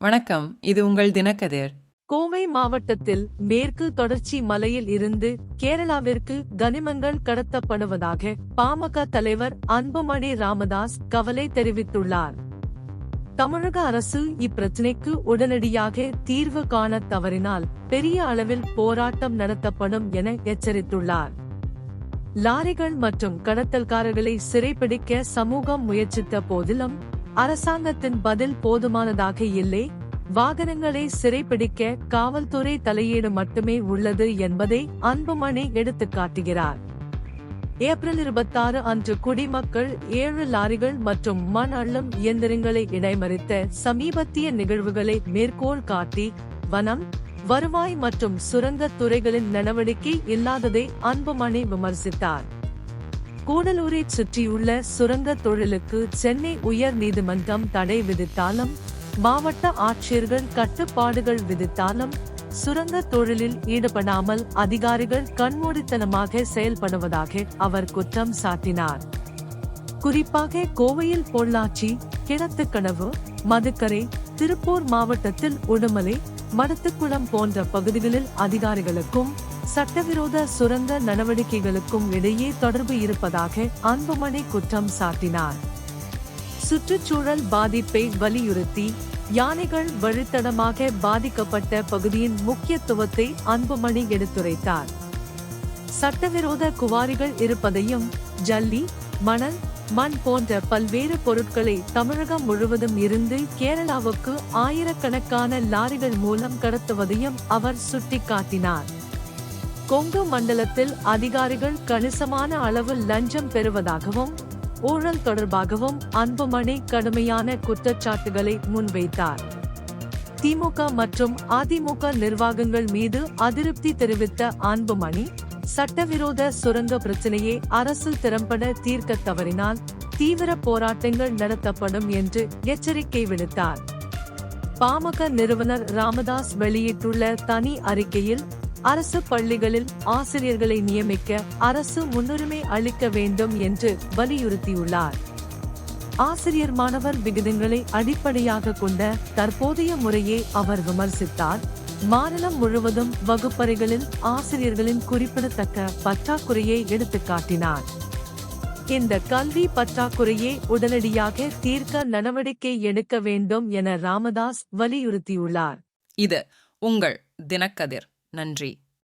வணக்கம். இது உங்கள் தினக்கதிர். கோவை மாவட்டத்தில் மேற்கு தொடர்ச்சி மலையில் இருந்து கேரளாவிற்கு கனிமங்கள் கடத்தப்படுவதாக பாமக தலைவர் அன்புமணி ராமதாஸ் கவலை தெரிவித்துள்ளார். தமிழக அரசு இப்பிரச்சினைக்கு உடனடியாக தீர்வு காண தவறினால் பெரிய அளவில் போராட்டம் நடத்தப்படும் என எச்சரித்துள்ளார். லாரிகள் மற்றும் கடத்தல்காரர்களை சிறைப்பிடிக்க சமூகம் முயற்சித்த போதிலும் அரசாங்கத்தின் பதில் போதுமானதாக இல்லை. வாகனங்களை சிறைப்பிடிக்க காவல்துறை தலையீடு மட்டுமே உள்ளது என்பதை அன்புமணி எடுத்துக்காட்டுகிறார். ஏப்ரல் 26 அன்று குடிமக்கள் 7 லாரிகள் மற்றும் மண் அள்ளும் இயந்திரங்களை இடைமறித்த சமீபத்திய நிகழ்வுகளை மேற்கோள் காட்டி வனம், வருவாய் மற்றும் சுரங்கத் துறைகளின் நடவடிக்கை இல்லாததை அன்புமணி விமர்சித்தார். கூடலூரைச் சுற்றியுள்ள சுரங்க தொழிலுக்கு சென்னை உயர் நீதிமன்றம் தடை விதித்தாலும், மாவட்ட ஆட்சியர்கள் கட்டுப்பாடுகள் விதித்தாலும் சுரங்க தொழிலில் ஈடுபடாமல் அதிகாரிகள் கண்மூடித்தனமாக செயல்படுவதாக அவர் குற்றம் சாட்டினார். குறிப்பாக கோவையில் பொள்ளாச்சி, கிணத்துக்கடவு, மதுக்கரை, திருப்பூர் மாவட்டத்தில் உடுமலை, மடத்துக்குளம் போன்ற பகுதிகளில் அதிகாரிகளுக்கும் சட்டவிரோத சுரங்க நடவடிக்கைகளுக்கும் இடையே தொடர்பு இருப்பதாக அன்புமணி குற்றம் சாட்டினார். சுற்றுச்சூழல் பாதிப்பை வலியுறுத்தி யானைகள் வழித்தடமாக பாதிக்கப்பட்ட பகுதியின் முக்கியத்துவத்தை அன்புமணி எடுத்துரைத்தார். சட்டவிரோத குவாரிகள் இருப்பதையும், ஜல்லி, மணல், மண் போன்ற பல்வேறு பொருட்களை தமிழகம் முழுவதும் இருந்து கேரளாவுக்கு ஆயிரக்கணக்கான லாரிகள் மூலம் கடத்துவதையும் அவர் சுட்டிக்காட்டினார். கொங்கு மண்டலத்தில் அதிகாரிகள் கணிசமான அளவு லஞ்சம் பெறுவதாகவும் ஊழல் தொடர்பாகவும் அன்புமணி கடுமையான குற்றச்சாட்டுகளை முன்வைத்தார். திமுக மற்றும் அதிமுக நிர்வாகங்கள் மீது அதிருப்தி தெரிவித்த அன்புமணி, சட்டவிரோத சுரங்க பிரச்சினையை அரசு திறம்பட தீர்க்க தவறினால் தீவிர போராட்டங்கள் நடத்தப்படும் என்று எச்சரிக்கை விடுத்தார். பாமக நிறுவனர் ராமதாஸ் வெளியிட்டுள்ள தனி அறிக்கையில், அரசு பள்ளிகளில் ஆசிரியர்களை நியமிக்க அரசு முன்னுரிமை அளிக்க வேண்டும் என்று வலியுறுத்தியுள்ளார். ஆசிரியர் மாணவர் விகிதங்களை அடிப்படையாக கொண்ட தற்போதைய முறையை அவர் விமர்சித்தார். மாநிலம் முழுவதும் வகுப்பறைகளில் ஆசிரியர்களின் குறிப்பிடத்தக்க பற்றாக்குறையை எடுத்துக்காட்டினார். இந்த கல்வி பற்றாக்குறையை உடனடியாக தீர்க்க நடவடிக்கை எடுக்க வேண்டும் என ராமதாஸ் வலியுறுத்தியுள்ளார். இது உங்கள் தினக்கதிர். நன்றி.